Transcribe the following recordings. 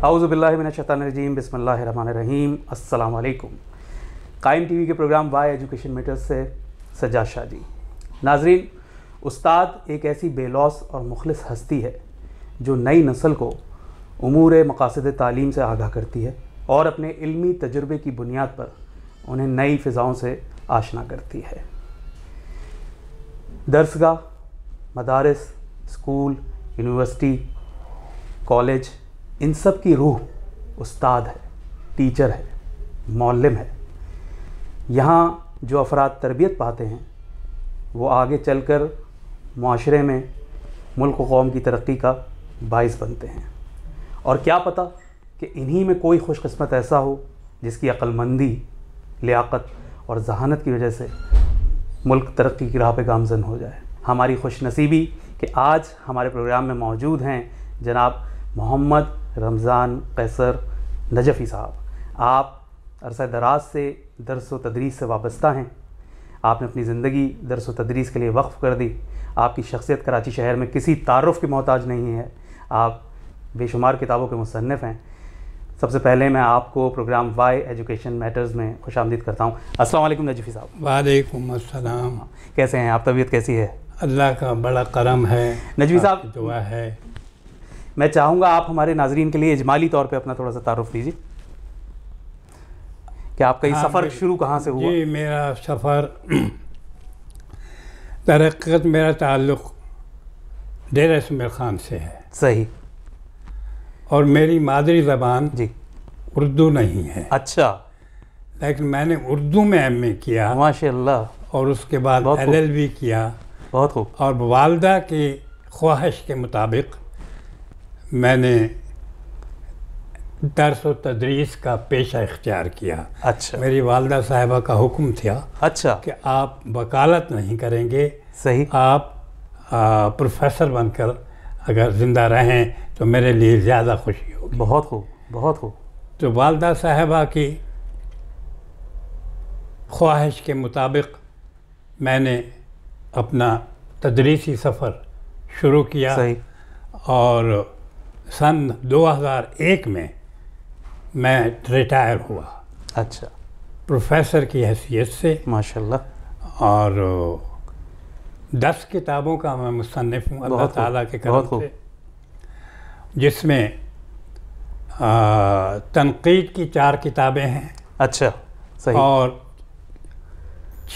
اعوذ باللہ من الشیطان الرجیم، بسم اللہ الرحمن الرحیم۔ السلام علیکم۔ قائم ٹی وی کے پروگرام وائی ایجوکیشن میٹرز سے سجاد شاہ جی۔ ناظرین، استاد ایک ایسی بے لوث اور مخلص ہستی ہے جو نئی نسل کو امور مقاصد تعلیم سے آگاہ کرتی ہے اور اپنے علمی تجربے کی بنیاد پر انہیں نئی فضاؤں سے آشنا کرتی ہے۔ درسگاہ، مدارس، اسکول، یونیورسٹی، کالج، ان سب کی روح استاد ہے، ٹیچر ہے، معلم ہے۔ یہاں جو افراد تربیت پاتے ہیں وہ آگے چل کر معاشرے میں ملک و قوم کی ترقی کا باعث بنتے ہیں، اور کیا پتہ کہ انہی میں کوئی خوش قسمت ایسا ہو جس کی عقل مندی، لیاقت اور ذہانت کی وجہ سے ملک ترقی کی راہ پہ گامزن ہو جائے۔ ہماری خوش نصیبی کہ آج ہمارے پروگرام میں موجود ہیں جناب محمد رمضان قیصر نجفی صاحب۔ آپ عرصہ دراز سے درس و تدریس سے وابستہ ہیں۔ آپ نے اپنی زندگی درس و تدریس کے لیے وقف کر دی۔ آپ کی شخصیت کراچی شہر میں کسی تعارف کی محتاج نہیں ہے۔ آپ بے شمار کتابوں کے مصنف ہیں۔ سب سے پہلے میں آپ کو پروگرام وائی ایجوکیشن میٹرز میں خوش آمدید کرتا ہوں۔ السلام علیکم نجفی صاحب۔ وعلیکم السلام۔ کیسے ہیں آپ؟ طبیعت کیسی ہے؟ اللہ کا بڑا کرم ہے، نجفی صاحب دعا ہے۔ میں چاہوں گا آپ ہمارے ناظرین کے لیے اجمالی طور پہ اپنا تھوڑا سا تعارف دیجیے کہ آپ کا یہ سفر شروع کہاں سے ہوا؟ جی، میرا سفر در حقیقت میرا تعلق ڈیرہ اسماعیل خان سے ہے۔ صحیح۔ اور میری مادری زبان جی اردو نہیں ہے۔ اچھا، لیکن میں نے اردو میں ایم اے کیا ماشاء اللہ، اور اس کے بعد بہت خوب۔ LLB کیا، بہت خوب۔ اور والدہ کی خواہش کے مطابق میں نے درس و تدریس کا پیشہ اختیار کیا۔ اچھا میری والدہ صاحبہ کا حکم تھا اچھا، کہ آپ وکالت نہیں کریں گے، صحیح، آپ پروفیسر بن کر اگر زندہ رہیں تو میرے لیے زیادہ خوشی ہوگی۔ بہت خوب، بہت خوب۔ تو والدہ صاحبہ کی خواہش کے مطابق میں نے اپنا تدریسی سفر شروع کیا، صحیح، اور سن 2001 میں ریٹائر ہوا اچھا، پروفیسر کی حیثیت سے، ماشاء اللہ، اور 10 کتابوں کا میں مصنف ہوں اللہ تعالیٰ کے کرم سے، جس میں تنقید کی 4 کتابیں ہیں، اچھا، صحیح، اور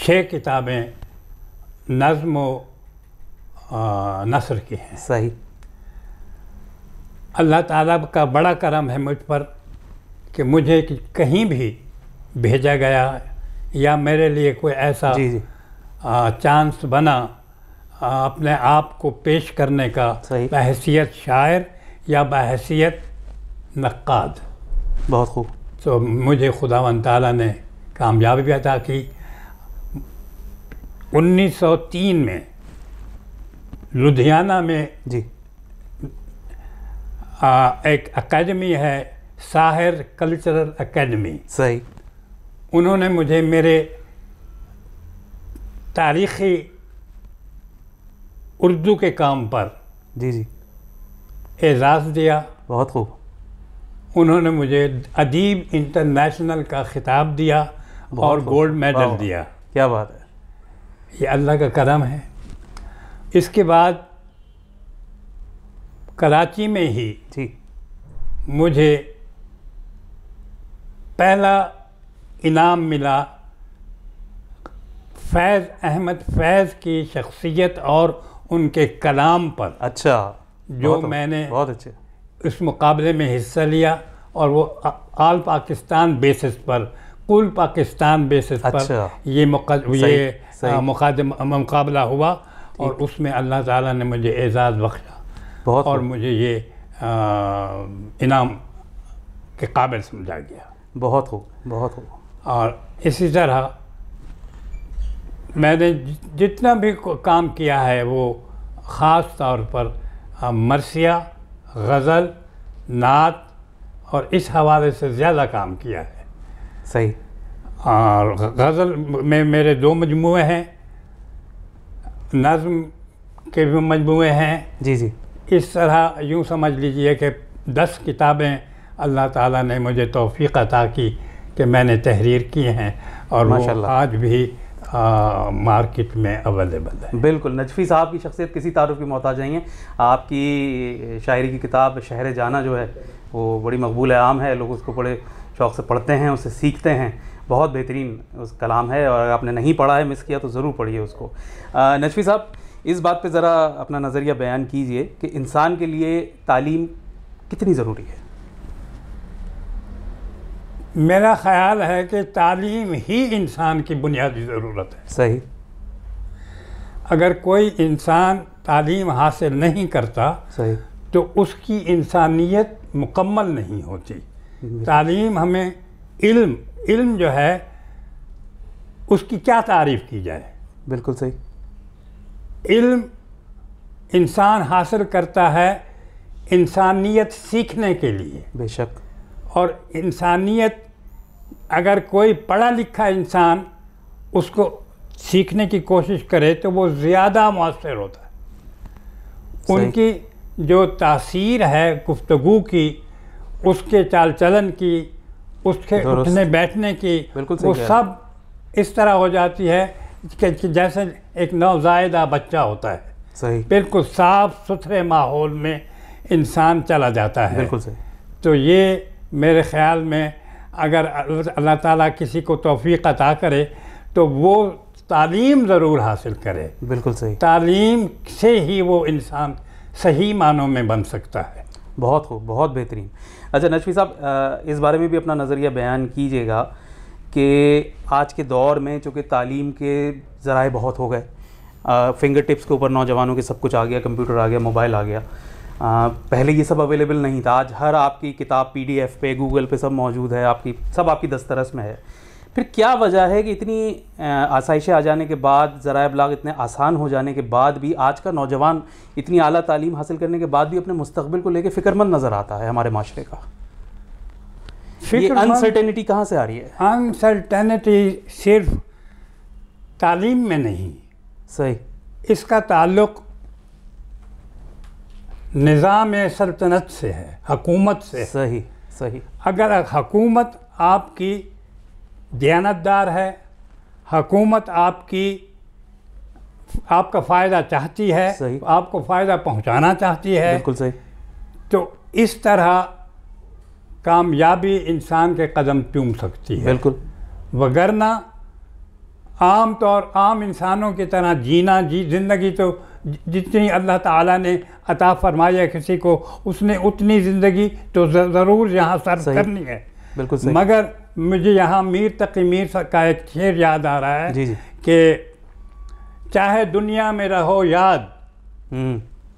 6 کتابیں نظم و نثر کی ہیں۔ صحیح، اللہ تعالیٰ کا بڑا کرم ہے مجھ پر کہ مجھے کہیں بھی بھیجا گیا یا میرے لیے کوئی ایسا جی جی، چانس بنا اپنے آپ کو پیش کرنے کا، صحیح، بحیثیت شاعر یا بحیثیت نقاد، بہت خوب، تو مجھے خداوند تعالیٰ نے کامیابی عطا کی۔ 1903 میں لدھیانہ میں جی، ایک اکیڈمی ہے، ساحر کلچرل اکیڈمی، صحیح، انہوں نے مجھے میرے تاریخی اردو کے کام پر جی جی، اعزاز دیا۔ بہت خوب، انہوں نے مجھے ادیب انٹرنیشنل کا خطاب دیا اور خوب، گولڈ میڈل واہ، دیا۔ کیا بات ہے، یہ اللہ کا کرم ہے۔ اس کے بعد کراچی میں ہی جی، مجھے پہلا انعام ملا فیض احمد فیض کی شخصیت اور ان کے کلام پر، اچھا، جو میں نے بہت اچھے، اس مقابلے میں حصہ لیا، اور وہ آل پاکستان بیسس پر، کل پاکستان بیسس پر اچھا، یہ صحیح، مقابلہ ہوا، اور اس میں اللہ تعالیٰ نے مجھے اعزاز بخشا، بہت اور خوب، مجھے یہ انعام کے قابل سمجھا گیا۔ بہت خوب، بہت خوب، اور اسی طرح میں نے جتنا بھی کام کیا ہے وہ خاص طور پر مرثیہ، غزل، نعت اور اس حوالے سے زیادہ کام کیا ہے۔ صحیح، اور غزل میں میرے 2 مجموعے ہیں، نظم کے بھی مجموعے ہیں۔ جی جی، اس طرح یوں سمجھ لیجئے کہ 10 کتابیں اللہ تعالیٰ نے مجھے توفیق عطا کی کہ میں نے تحریر کی ہیں اور وہ آج بھی مارکیٹ میں اویلیبل ہے۔ بالکل، نجفی صاحب کی شخصیت کسی تعارف کی محتاج نہیں ہے۔ آپ کی شاعری کی کتاب شہر جانا جو ہے وہ بڑی مقبول عام ہے، لوگ اس کو بڑے شوق سے پڑھتے ہیں، اسے سیکھتے ہیں، بہت بہترین اس کلام ہے، اور اگر آپ نے نہیں پڑھا ہے، مس کیا، تو ضرور پڑھیے اس کو۔ نجفی صاحب، اس بات پہ ذرا اپنا نظریہ بیان کیجئے کہ انسان کے لیے تعلیم کتنی ضروری ہے؟ میرا خیال ہے کہ تعلیم ہی انسان کی بنیادی ضرورت ہے۔ صحیح۔ اگر کوئی انسان تعلیم حاصل نہیں کرتا صحیح تو اس کی انسانیت مکمل نہیں ہوتی۔ تعلیم ہمیں علم جو ہے اس کی کیا تعریف کی جائے؟ بالکل صحیح۔ علم انسان حاصل کرتا ہے انسانیت سیکھنے کے لیے۔ بے شک۔ اور انسانیت، اگر کوئی پڑھا لکھا انسان اس کو سیکھنے کی کوشش کرے تو وہ زیادہ مؤثر ہوتا ہے۔ ان کی جو تاثیر ہے گفتگو کی، اس کے چال چلن کی، اس کے اٹھنے بیٹھنے کی، وہ سب اس طرح ہو جاتی ہے کہ جیسے ایک نوزائیدہ بچہ ہوتا ہے۔ صحیح۔ بالکل صاف ستھرے ماحول میں انسان چلا جاتا ہے۔ بالکل صحیح۔ تو یہ میرے خیال میں اگر اللہ تعالیٰ کسی کو توفیق عطا کرے تو وہ تعلیم ضرور حاصل کرے۔ بالکل صحیح۔ تعلیم سے ہی وہ انسان صحیح معنوں میں بن سکتا ہے۔ بہت خوب، بہت بہترین۔ اچھا نجفی صاحب، اس بارے میں بھی اپنا نظریہ بیان کیجیے گا کہ آج کے دور میں چونکہ تعلیم کے ذرائع بہت ہو گئے، فنگر ٹپس کے اوپر نوجوانوں کے سب کچھ آ گیا، کمپیوٹر آ گیا، موبائل آ گیا، پہلے یہ سب اویلیبل نہیں تھا۔ آج ہر آپ کی کتاب PDF پہ، گوگل پہ سب موجود ہے، سب آپ کی دسترس میں ہے۔ پھر کیا وجہ ہے کہ اتنی آسائشیں آ جانے کے بعد، ذرائع ابلاغ اتنے آسان ہو جانے کے بعد بھی آج کا نوجوان اتنی اعلیٰ تعلیم حاصل کرنے کے بعد بھی اپنے مستقبل کو لے کے فکر مند نظر آتا ہے ہمارے معاشرے کا؟ یہ انسرٹینٹی کہاں سے آ رہی ہے؟ انسرٹینٹی صرف تعلیم میں نہیں، صحیح، اس کا تعلق نظام سلطنت سے ہے، حکومت سے۔ صحیح صحیح۔ اگر حکومت آپ کی دیانتدار ہے، حکومت آپ کا فائدہ چاہتی ہے، آپ کو فائدہ پہنچانا چاہتی ہے، بالکل صحیح، تو اس طرح کامیابی انسان کے قدم چوم سکتی ہے۔ بالکل۔ وگرنہ عام انسانوں کی طرح زندگی تو جتنی اللہ تعالیٰ نے عطا فرمایا کسی کو، اس نے اتنی زندگی تو ضرور یہاں صرف کرنی ہے۔ بالکل صحیح۔ مگر مجھے یہاں میر تقی میر کا ایک شعر یاد آ رہا ہے کہ چاہے دنیا میں رہو یاد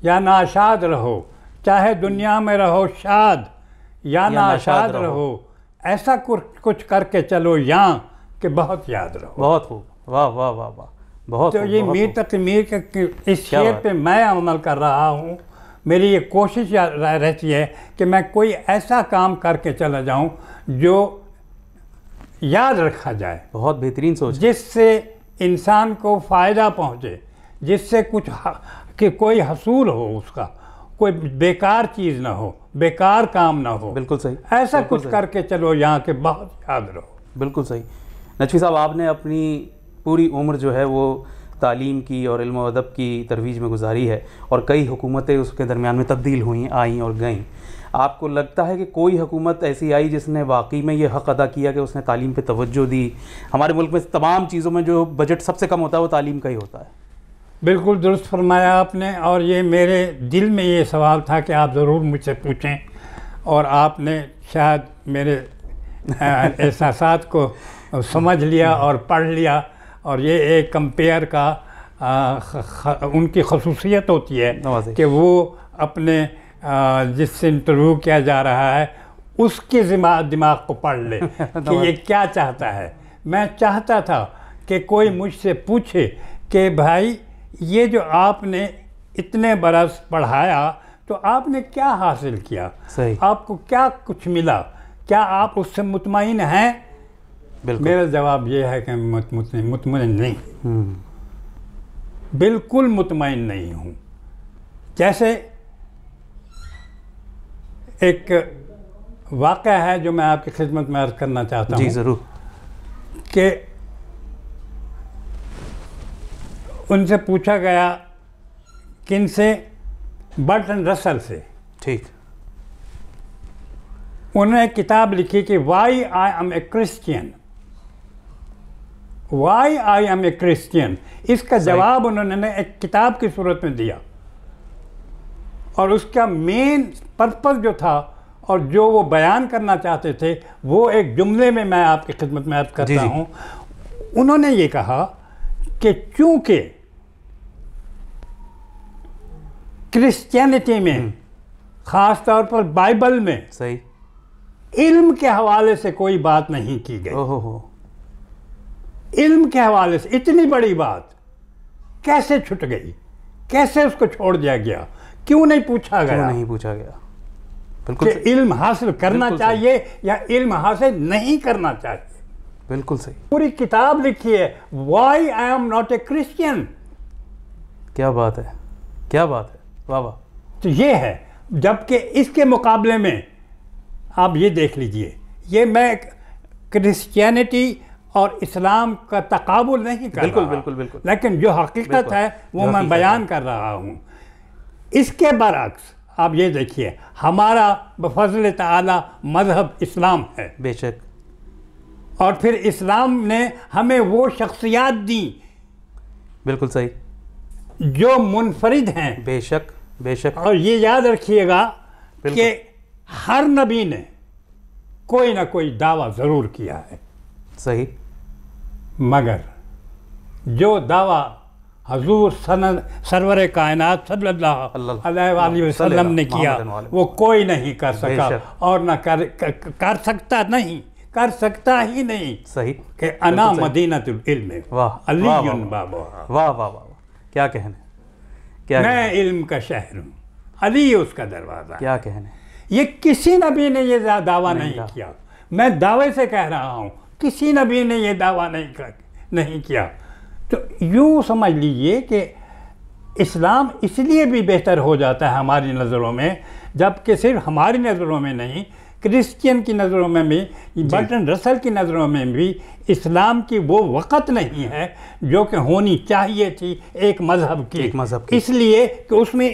یا ناشاد رہو، چاہے دنیا میں رہو شاد یا ناشاد رہو، ایسا کچھ کر کے چلو یہاں کہ بہت یاد رہو۔ بہت خوب، واہ واہ واہ واہ، بہت۔ تو یہ میر تقی میر کے اس شعر پہ میں عمل کر رہا ہوں۔ میری یہ کوشش رہتی ہے کہ میں کوئی ایسا کام کر کے چلا جاؤں جو یاد رکھا جائے، بہت بہترین سوچ، جس سے انسان کو فائدہ پہنچے، جس سے کچھ کہ کوئی حصول ہو، اس کا کوئی بیکار چیز نہ ہو، بیکار کام نہ ہو۔ بالکل صحیح۔ ایسا کچھ کر کے چلو یہاں کہ بہت یاد رہو۔ بالکل صحیح۔ نجفی صاحب، آپ نے اپنی پوری عمر جو ہے وہ تعلیم کی اور علم و ادب کی ترویج میں گزاری ہے، اور کئی حکومتیں اس کے درمیان میں تبدیل ہوئیں، آئیں اور گئیں۔ آپ کو لگتا ہے کہ کوئی حکومت ایسی آئی جس نے واقعی میں یہ حق ادا کیا کہ اس نے تعلیم پہ توجہ دی؟ ہمارے ملک میں تمام چیزوں میں جو بجٹ سب سے کم ہوتا ہے وہ تعلیم کا ہی ہوتا ہے۔ بالکل درست فرمایا آپ نے، اور یہ میرے دل میں یہ سوال تھا کہ آپ ضرور مجھ سے پوچھیں، اور آپ نے شاید میرے احساسات کو سمجھ لیا اور پڑھ لیا، اور یہ ایک کمپیئر کا ان کی خصوصیت ہوتی ہے کہ وہ اپنے جس سے انٹرویو کیا جا رہا ہے اس کے دماغ کو پڑھ لے کہ یہ کیا چاہتا ہے۔ میں چاہتا تھا کہ کوئی مجھ سے پوچھے کہ بھائی یہ جو آپ نے اتنے برس پڑھایا تو آپ نے کیا حاصل کیا، آپ کو کیا کچھ ملا، کیا آپ اس سے مطمئن ہیں؟ میرا جواب یہ ہے کہ مطمئن نہیں، بالکل مطمئن نہیں ہوں۔ جیسے ایک واقعہ ہے جو میں آپ کی خدمت میں عرض کرنا چاہتا ہوں. جی ضرور. کہ ان سے پوچھا گیا، کن سے؟ برٹن رسل سے. ٹھیک. انہوں نے کتاب لکھی کہ why I am a Christian. Why I am a Christian, اس کا جواب انہوں نے ایک کتاب کی صورت میں دیا، اور اس کا مین پرپس جو تھا اور جو وہ بیان کرنا چاہتے تھے وہ ایک جملے میں آپ کی خدمت میں عرض کرتا ہوں. انہوں نے یہ کہا کہ چونکہ کرسچینٹی میں خاص طور پر بائبل میں صحیح علم کے حوالے سے کوئی بات نہیں کی گئی. علم کے حوالے سے اتنی بڑی بات کیسے چھٹ گئی؟ کیسے اس کو چھوڑ دیا گیا؟ کیوں نہیں پوچھا گیا؟ کیوں نہیں پوچھا گیا؟ بالکل کہ علم حاصل کرنا چاہیے یا علم حاصل نہیں کرنا چاہیے. بالکل صحیح. پوری کتاب لکھی ہے why I am not a Christian. کیا بات ہے، کیا بات ہے، واہ واہ. تو یہ ہے. جبکہ اس کے مقابلے میں آپ یہ دیکھ لیجئے، یہ میں کرسچینٹی اور اسلام کا تقابل نہیں کر رہا، بالکل بالکل، لیکن جو حقیقت ہے وہ میں بیان کر رہا ہوں. اس کے برعکس آپ یہ دیکھیے، ہمارا بفضل تعالی مذہب اسلام ہے. بے شک. اور پھر اسلام نے ہمیں وہ شخصیات دیں. بالکل صحیح. جو منفرد ہیں. بے شک بے شک. اور یہ یاد رکھیے گا کہ ہر نبی نے کوئی نہ کوئی دعویٰ ضرور کیا ہے. صحیح. مگر جو دعویٰ حضور سرور کائنات صلی اللہ علیہ وآلہ وسلم نے کیا وہ کوئی نہیں کر سکا، اور نہ کر سکتا نہیں، کر سکتا ہی نہیں. صحیح. کہ انا مدینۃ العلم علی بابا. واہ واہ واہ، کیا کہنے. میں علم کا شہر ہوں، علی اس کا دروازہ. کیا کہنے. یہ کسی نبی نے یہ دعویٰ نہیں کیا. میں دعوے سے کہہ رہا ہوں کسی نبی نے یہ دعویٰ نہیں کیا. تو یوں سمجھ لیجئے کہ اسلام اس لیے بھی بہتر ہو جاتا ہے ہماری نظروں میں، جبکہ صرف ہماری نظروں میں نہیں، کرسچین کی نظروں میں بھی، برٹن رسل کی نظروں میں بھی اسلام کی وہ وقت نہیں ہے جو کہ ہونی چاہیے تھی ایک مذہب کی. اس لیے کہ اس میں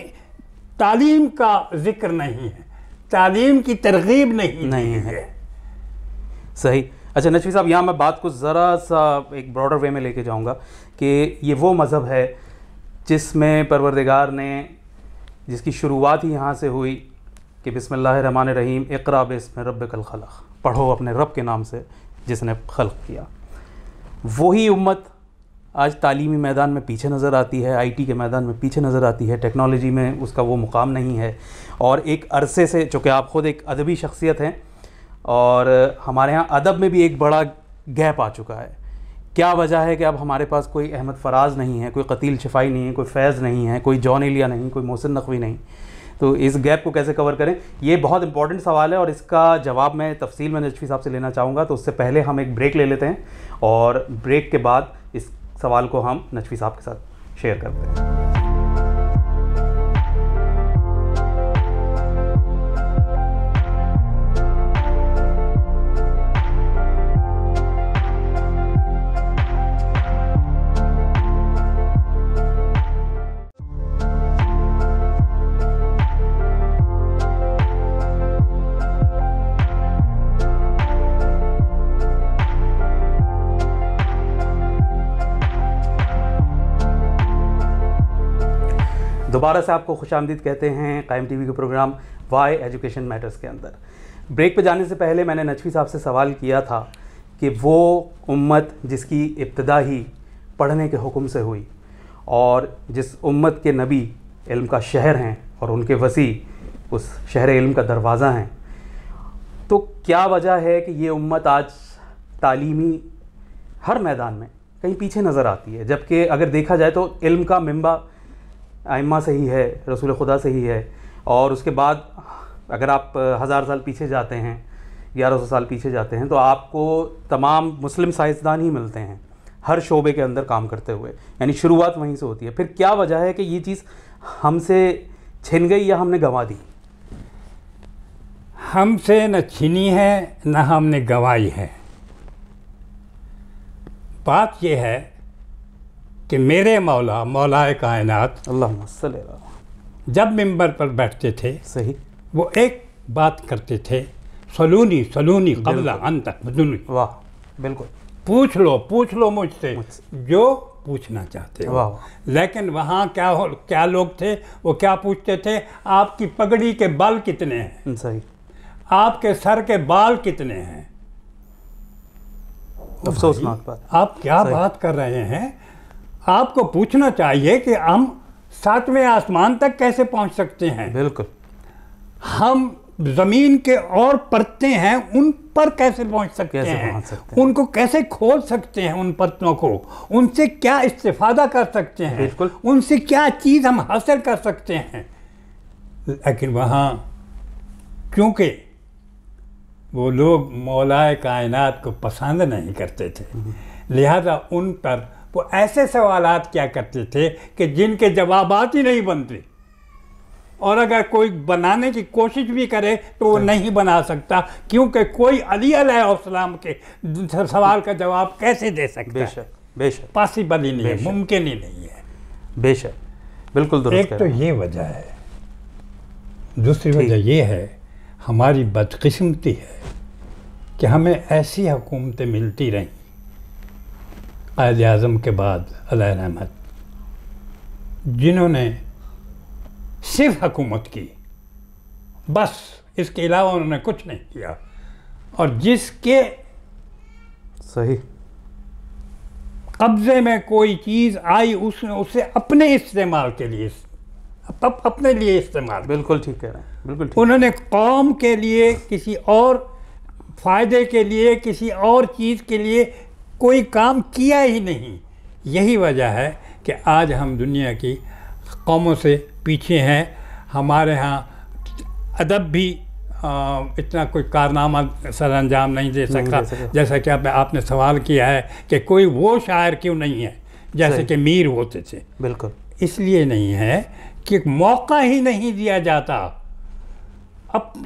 تعلیم کا ذکر نہیں ہے، تعلیم کی ترغیب نہیں ہے. صحیح. اچھا نجفی صاحب، یہاں میں بات کو ذرا سا ایک براڈر وے میں لے کے جاؤں گا کہ یہ وہ مذہب ہے جس میں پروردگار نے، جس کی شروعات ہی یہاں سے ہوئی کہ بسم اللہ الرحمن الرحیم، اقرا باسم ربک الخلق، پڑھو اپنے رب کے نام سے جس نے خلق کیا. وہی امت آج تعلیمی میدان میں پیچھے نظر آتی ہے، آئی ٹی کے میدان میں پیچھے نظر آتی ہے، ٹیکنالوجی میں اس کا وہ مقام نہیں ہے. اور ایک عرصے سے، چونکہ آپ خود ایک ادبی شخصیت ہیں اور ہمارے ہاں ادب میں بھی ایک بڑا گیپ آ چکا ہے. کیا وجہ ہے کہ اب ہمارے پاس کوئی احمد فراز نہیں ہے، کوئی قتیل شفائی نہیں ہے، کوئی فیض نہیں ہے، کوئی جون ایلیا نہیں، کوئی محسن نقوی نہیں. تو اس گیپ کو کیسے کور کریں؟ یہ بہت امپورٹنٹ سوال ہے اور اس کا جواب میں تفصیل میں نجفی صاحب سے لینا چاہوں گا. تو اس سے پہلے ہم ایک بریک لے لیتے ہیں اور بریک کے بعد اس سوال کو ہم نجفی صاحب کے ساتھ شیئر کرتے ہیں. دوبارہ سے آپ کو خوش آمدید کہتے ہیں قائم ٹی وی کے پروگرام وائی ایجوکیشن میٹرز کے اندر. بریک پہ جانے سے پہلے میں نے نجفی صاحب سے سوال کیا تھا کہ وہ امت جس کی ابتدا ہی پڑھنے کے حکم سے ہوئی اور جس امت کے نبی علم کا شہر ہیں اور ان کے وسیع اس شہر علم کا دروازہ ہیں، تو کیا وجہ ہے کہ یہ امت آج تعلیمی ہر میدان میں کہیں پیچھے نظر آتی ہے؟ جبکہ اگر دیکھا جائے تو علم کا منبع ائمہ سے ہی ہے، رسول خدا سے ہی ہے. اور اس کے بعد اگر آپ 1000 سال پیچھے جاتے ہیں، 1100 سال پیچھے جاتے ہیں، تو آپ کو تمام مسلم سائنسدان ہی ملتے ہیں ہر شعبے کے اندر کام کرتے ہوئے. یعنی شروعات وہیں سے ہوتی ہے. پھر کیا وجہ ہے کہ یہ چیز ہم سے چھن گئی یا ہم نے گنوا دی؟ ہم سے نہ چھینی ہے نہ ہم نے گوائی ہے. بات یہ ہے کہ میرے مولا مولا کائنات اللہم صلی اللہ علیہ جب ممبر پر بیٹھتے تھے صحیح. وہ ایک بات کرتے تھے، سلونی سلونی قبل ان تقبلونی، واہ بالکل. پوچھ لو مجھ سے جو پوچھنا چاہتے ہو. واہ. لیکن وہاں کیا لوگ تھے، وہ کیا پوچھتے تھے؟ آپ کی پگڑی کے بال کتنے ہیں، صحیح. آپ کے سر کے بال کتنے ہیں. افسوسناک بات. آپ کیا بات کر رہے ہیں؟ آپ کو پوچھنا چاہیے کہ ہم 7ویں آسمان تک کیسے پہنچ سکتے ہیں. بالکل. ہم زمین کے اور پرتیں ہیں ان پر کیسے پہنچ سکتے ہیں، ان کو کیسے کھول سکتے ہیں، ان پرتوں کو، ان سے کیا استفادہ کر سکتے ہیں، بالکل. ان سے کیا چیز ہم حاصل کر سکتے ہیں. لیکن وہاں کیونکہ وہ لوگ مولا کائنات کو پسند نہیں کرتے تھے، لہذا ان پر وہ ایسے سوالات کیا کرتے تھے کہ جن کے جوابات ہی نہیں بنتے، اور اگر کوئی بنانے کی کوشش بھی کرے تو وہ نہیں بنا سکتا، کیونکہ کوئی علی علیہ السلام کے سوال کا جواب کیسے دے سکتا ہے. بے شک بے شک. پاسبل ہی نہیں ہے، ممکن ہی نہیں ہے. بے شک بالکل درست. ایک تو یہ وجہ ہے، دوسری وجہ یہ ہے ہماری بدقسمتی ہے کہ ہمیں ایسی حکومتیں ملتی رہیں قائد اعظم کے بعد علیہ رحمت، جنہوں نے صرف حکومت کی، بس اس کے علاوہ انہوں نے کچھ نہیں کیا، اور جس کے صحیح قبضے میں کوئی چیز آئی اس نے اسے اپنے استعمال کے لیے، اپنے لیے استعمال. بالکل ٹھیک کہہ رہے ہیں. بالکل ٹھیک. انہوں نے قوم کے لیے، کسی اور فائدے کے لیے، کسی اور چیز کے لیے کوئی کام کیا ہی نہیں. یہی وجہ ہے کہ آج ہم دنیا کی قوموں سے پیچھے ہیں. ہمارے ہاں ادب بھی اتنا کوئی کارنامہ سر انجام نہیں دے سکتا، جیسا کہ آپ نے سوال کیا ہے کہ کوئی وہ شاعر کیوں نہیں ہے جیسے کہ میر ہوتے تھے. بالکل. اس لیے نہیں ہے کہ موقع ہی نہیں دیا جاتا. اب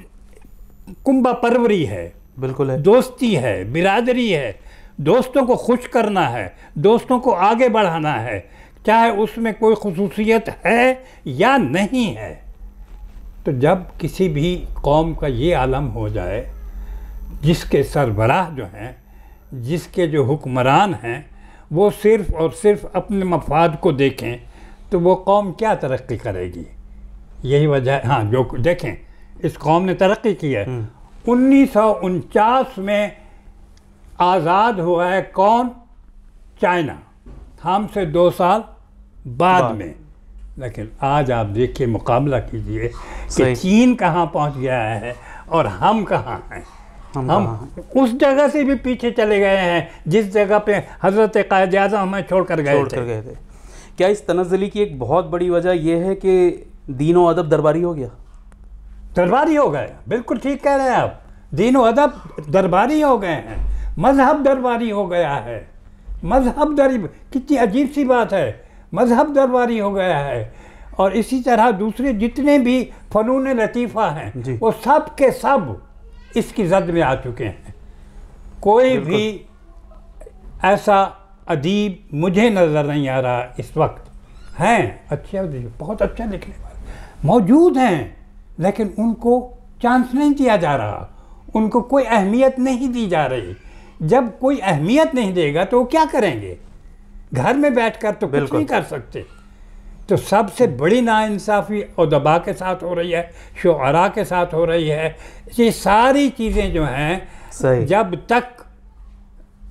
کنبہ پروری ہے، بالکل ہے، دوستی ہے، برادری ہے، دوستوں کو خوش کرنا ہے، دوستوں کو آگے بڑھانا ہے، چاہے اس میں کوئی خصوصیت ہے یا نہیں ہے. تو جب کسی بھی قوم کا یہ عالم ہو جائے، جس کے سربراہ جو ہیں، جس کے جو حکمران ہیں، وہ صرف اور صرف اپنے مفاد کو دیکھیں، تو وہ قوم کیا ترقی کرے گی. یہی وجہ ہے. ہاں جو دیکھیں اس قوم نے ترقی کی ہے. 1949 میں آزاد ہوا ہے کون؟ چائنا، ہم سے 2 سال بعد میں. لیکن آج آپ دیکھیے، مقابلہ کیجئے کہ چین کہاں پہنچ گیا ہے اور ہم کہاں ہیں. ہم اس جگہ سے بھی پیچھے چلے گئے ہیں جس جگہ پہ حضرت قائد اعظم ہمیں چھوڑ کر گئے تھے. کیا اس تنزلی کی ایک بہت بڑی وجہ یہ ہے کہ دین و ادب درباری ہو گیا؟ درباری ہو گئے. بالکل ٹھیک کہہ رہے ہیں آپ. دین و ادب درباری ہو گئے ہیں، مذہب درباری ہو گیا ہے. مذہب کتنی عجیب سی بات ہے، مذہب درباری ہو گیا ہے. اور اسی طرح دوسرے جتنے بھی فنون لطیفہ ہیں وہ سب کے سب اس کی زد میں آ چکے ہیں. کوئی بھی ایسا ادیب مجھے نظر نہیں آ رہا اس وقت. ہیں اچھے ادیب، بہت اچھا لکھنے والے موجود ہیں، لیکن ان کو چانس نہیں دیا جا رہا، ان کو کوئی اہمیت نہیں دی جا رہی. جب کوئی اہمیت نہیں دے گا تو وہ کیا کریں گے؟ گھر میں بیٹھ کر تو کچھ نہیں کر سکتے. تو سب سے بڑی ناانصافی ادباء کے ساتھ ہو رہی ہے، شعراء کے ساتھ ہو رہی ہے. یہ ساری چیزیں جو ہیں جب تک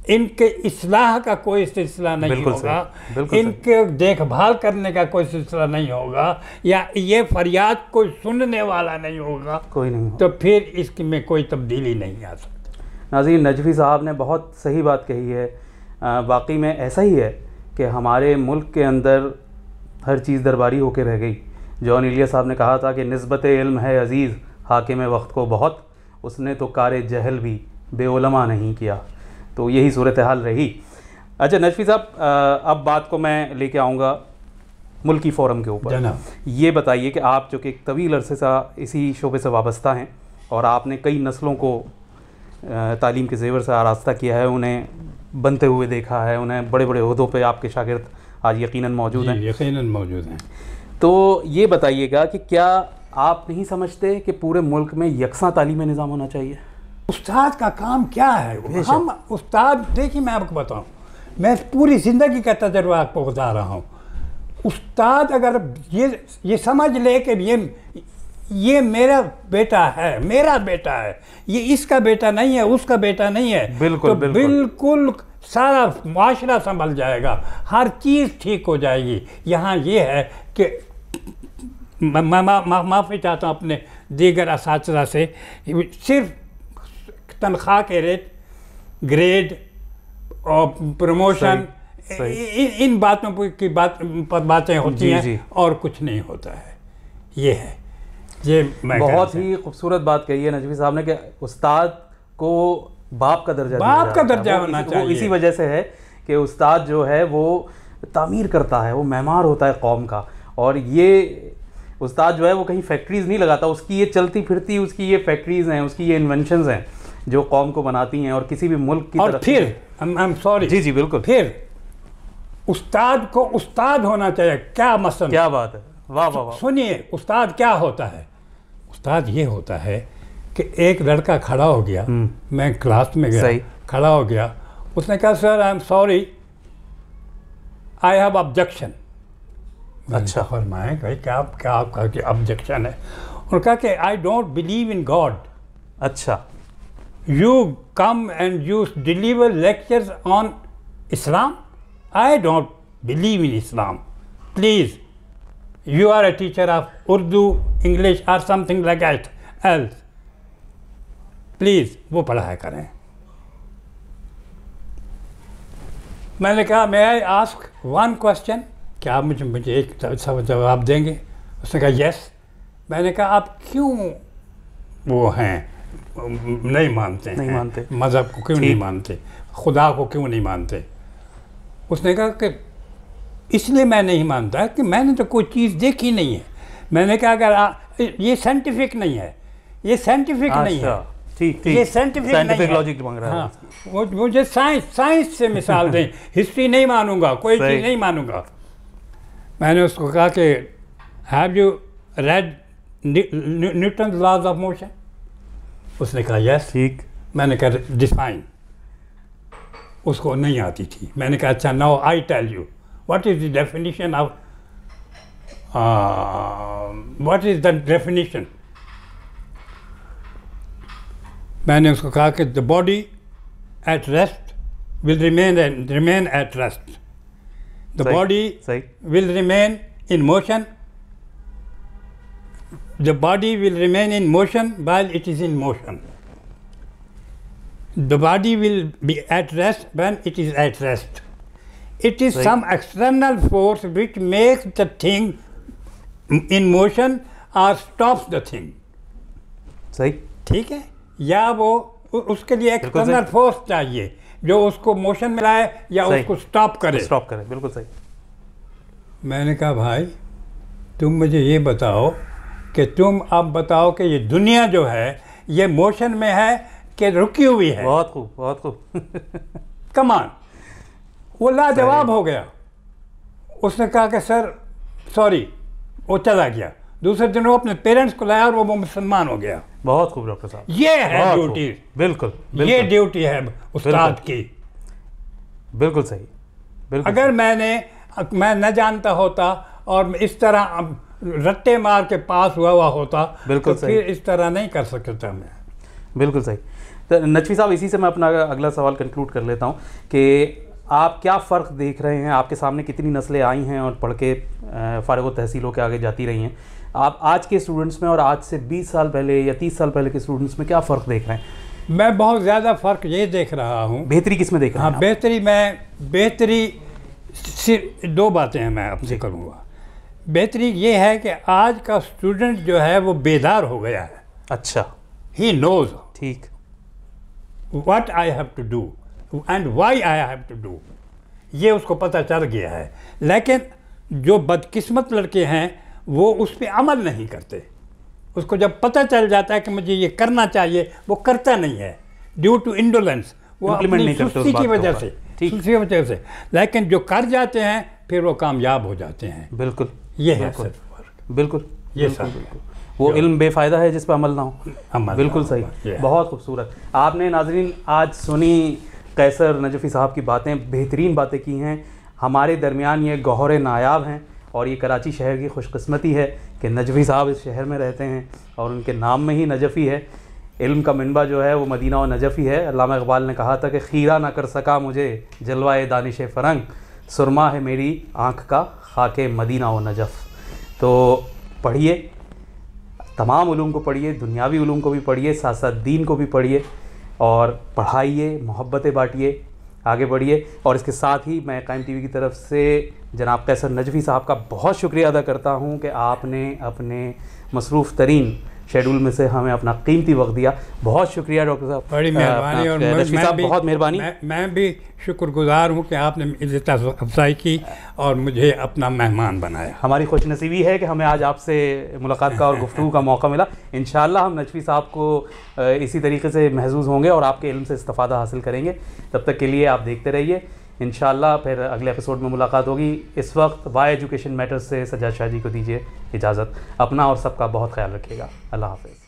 ان کے اصلاح کا کوئی سلسلہ نہیں ہوگا، ان کے دیکھ بھال کرنے کا کوئی سلسلہ نہیں ہوگا، یا یہ فریاد کوئی سننے والا نہیں ہوگا، تو پھر اس میں کوئی تبدیلی نہیں آ سکتی. ناظرین، نجفی صاحب نے بہت صحیح بات کہی ہے. واقعی میں ایسا ہی ہے کہ ہمارے ملک کے اندر ہر چیز درباری ہو کے رہ گئی. جان ایلیا صاحب نے کہا تھا کہ نسبت علم ہے عزیز حاکم وقت کو بہت، اس نے تو کار جہل بھی بے علماء نہیں کیا. تو یہی صورتحال رہی. اچھا نجفی صاحب، اب بات کو میں لے کے آؤں گا ملکی فورم کے اوپر. یہ بتائیے کہ آپ جو کہ ایک طویل عرصے سے اسی شعبے سے وابستہ ہیں اور آپ نے کئی نسلوں کو تعلیم کے زیور سے آراستہ کیا ہے, انہیں بنتے ہوئے دیکھا ہے, انہیں بڑے بڑے عہدوں پہ آپ کے شاگرد آج یقیناً موجود ہیں. یقیناً موجود ہیں. تو یہ بتائیے گا کہ کیا آپ نہیں سمجھتے کہ پورے ملک میں یکساں تعلیمی نظام ہونا چاہیے؟ استاد کا کام کیا ہے؟ ہم استاد, دیکھیے میں آپ کو بتاؤں, میں پوری زندگی کا تجربہ آپ کو بتا رہا ہوں. استاد اگر یہ سمجھ لے کہ یہ میرا بیٹا ہے, میرا بیٹا ہے, یہ اس کا بیٹا نہیں ہے, اس کا بیٹا نہیں ہے, تو بالکل سارا معاشرہ سنبھل جائے گا, ہر چیز ٹھیک ہو جائے گی. یہاں یہ ہے کہ میں معافی چاہتا ہوں اپنے دیگر اساتذہ سے, صرف تنخواہ کے ریٹ, گریڈ اور پروموشن, ان باتوں کی باتیں ہوتی ہیں اور کچھ نہیں ہوتا ہے. یہ ہے, یہ بہت ہی خوبصورت بات کہی ہے نجوی صاحب نے کہ استاد کو باپ کا درجہ ہونا چاہیے. وہ اسی وجہ سے ہے کہ استاد جو ہے وہ تعمیر کرتا ہے, وہ معمار ہوتا ہے قوم کا. اور یہ استاد جو ہے وہ کہیں فیکٹریز نہیں لگاتا, اس کی یہ چلتی پھرتی اس کی یہ فیکٹریز ہیں, اس کی یہ انوینشنز ہیں جو قوم کو بناتی ہیں اور کسی بھی ملک کی اور پھر جی بالکل, پھر استاد کو استاد ہونا چاہیے. کیا مثلا, کیا بات ہے, واہ واہ واہ. سنیے, استاد کیا ہوتا ہے؟ استاد یہ ہوتا ہے کہ ایک لڑکا کھڑا ہو گیا, میں کلاس میں گیا, کھڑا ہو گیا, اس نے کہا sir I am sorry, I have objection. اچھا, فرمایا بھائی کیا آپ کا آبجیکشن ہے؟ انہوں نے کہا کہ I don't believe in God. اچھا, you come and you deliver lectures on Islam. I don't believe in Islam. Please, you are a teacher of Urdu, English or something like that else. Please, وہ پڑھایا کریں. میں نے کہا may I ask one question? کیا آپ مجھے ایک جواب دیں گے؟ اس نے کہا yes. میں نے کہا آپ کیوں وہ ہیں نہیں مانتے مذہب کو کیوں نہیں مانتے, خدا کو کیوں نہیں مانتے؟ اس نے کہا کہ اس لیے میں نہیں مانتا کہ میں نے تو کوئی چیز دیکھی نہیں ہے. میں نے کہا اگر یہ سائنٹیفک نہیں ہے, یہ سائنٹیفک نہیں ہے, یہ سائنٹیفک نہیں ہے. مجھے سائنس سے مثال دیں. ہسٹری نہیں مانوں گا, کوئی چیز نہیں مانوں گا. میں نے اس کو کہا کہ have you read Newton laws of motion? اس نے کہا یس. ٹھیک. میں نے کہا ڈیفائن. اس کو نہیں آتی تھی. میں نے کہا اچھا now I tell you what is the definition of what is the definition. میں نے اس کو کہا کہ the body at rest will remain at rest. The body will remain in motion. The body will remain in motion while it is in motion. The body will be at rest when it is at rest. It is some external force which makes the thing in motion or stops the thing. صحیح. ٹھیک ہے, یا وہ اس کے لیے external force چاہیے جو اس کو موشن میں لائے یا اس کو اسٹاپ کرے. بالکل صحیح. میں نے کہا بھائی تم مجھے یہ بتاؤ کہ تم اب بتاؤ کہ یہ دنیا جو ہے یہ موشن میں ہے کہ رکی ہوئی ہے. بہت خوب, بہت خوب. کمان. وہ لاجواب ہو گیا. اس نے کہا کہ سر سوری, وہ چلا گیا. دوسرے دن وہ اپنے پیرنٹس کو لایا اور وہ مسلمان ہو گیا. بہت خوب ڈاکٹر صاحب. یہ ہے ڈیوٹی. بالکل, یہ ڈیوٹی ہے استاد کی. بالکل صحیح. اگر میں نہ جانتا ہوتا اور اس طرح رٹے مار کے پاس ہوا ہوتا تو پھر اس طرح نہیں کر سکتا میں. بالکل صحیح. تو نجوی صاحب اسی سے میں اپنا اگلا سوال کنکلوڈ کر لیتا ہوں کہ آپ کیا فرق دیکھ رہے ہیں؟ آپ کے سامنے کتنی نسلیں آئی ہیں اور پڑھ کے فارغ و تحصیل ہو کے آگے جاتی رہی ہیں. آپ آج کے اسٹوڈنٹس میں اور آج سے 20 سال پہلے یا 30 سال پہلے کے اسٹوڈنٹس میں کیا فرق دیکھ رہے ہیں؟ میں بہت زیادہ فرق یہ دیکھ رہا ہوں. بہتری کس میں دیکھ رہے ہیں؟ ہاں, بہتری صرف دو باتیں ہیں میں آپ سے کروں گا. بہتری یہ ہے کہ آج کا اسٹوڈنٹ جو ہے وہ بیدار ہو گیا ہے. اچھا. He knows. ٹھیک. What I have to do and why I have to do, یہ اس کو پتہ چل گیا ہے. لیکن جو بدقسمت لڑکے ہیں وہ اس پہ عمل نہیں کرتے. اس کو جب پتہ چل جاتا ہے کہ مجھے یہ کرنا چاہیے وہ کرتا نہیں ہے ڈیو ٹو انڈولنس، وہ اپنی سستی کی وجہ سے، سستی کی وجہ سے. لیکن جو کر جاتے ہیں پھر وہ کامیاب ہو جاتے ہیں. بالکل یہ ہے صرف فرق. بالکل یہ سب وہ علم بے فائدہ ہے جس پہ عمل نہ ہو. بالکل صحیح، بہت خوبصورت. آپ نے ناظرین آج سنی قیصر نجفی صاحب کی باتیں، بہترین باتیں کی ہیں. ہمارے درمیان یہ گوہر نایاب ہیں اور یہ کراچی شہر کی خوش قسمتی ہے کہ نجفی صاحب اس شہر میں رہتے ہیں اور ان کے نام میں ہی نجفی ہے. علم کا منبع جو ہے وہ مدینہ و نجف ہی ہے. علامہ اقبال نے کہا تھا کہ خیرہ نہ کر سکا مجھے جلوہ دانش فرنگ، سرما ہے میری آنکھ کا خاک مدینہ و نجف. تو پڑھیے، تمام علوم کو پڑھیے، دنیاوی علوم کو بھی پڑھیے، ساتھ ساتھ دین کو بھی پڑھیے اور پڑھائیے، محبتیں بانٹیے، آگے بڑھیے. اور اس کے ساتھ ہی میں قائم ٹی وی کی طرف سے جناب قیصر نجفی صاحب کا بہت شکریہ ادا کرتا ہوں کہ آپ نے اپنے مصروف ترین شیڈول میں سے ہمیں اپنا قیمتی وقت دیا. بہت شکریہ ڈاکٹر صاحب، بڑی مہربانی. اور نجفی صاحب بہت مہربانی. میں بھی شکر گزار ہوں کہ آپ نے عزت افزائی کی اور مجھے اپنا مہمان بنایا. ہماری خوش نصیبی ہے کہ ہمیں آج آپ سے ملاقات کا اور گفتگو کا موقع ملا. انشاءاللہ ہم نجفی صاحب کو اسی طریقے سے محظوظ ہوں گے اور آپ کے علم سے استفادہ حاصل کریں گے. تب تک کے لیے آپ دیکھتے رہیے. انشاءاللہ پھر اگلے ایپیسوڈ میں ملاقات ہوگی. اس وقت وائی ایجوکیشن میٹرز سے سجاد شاہ جی کو دیجیے اجازت. اپنا اور سب کا بہت خیال رکھیے گا. اللہ حافظ.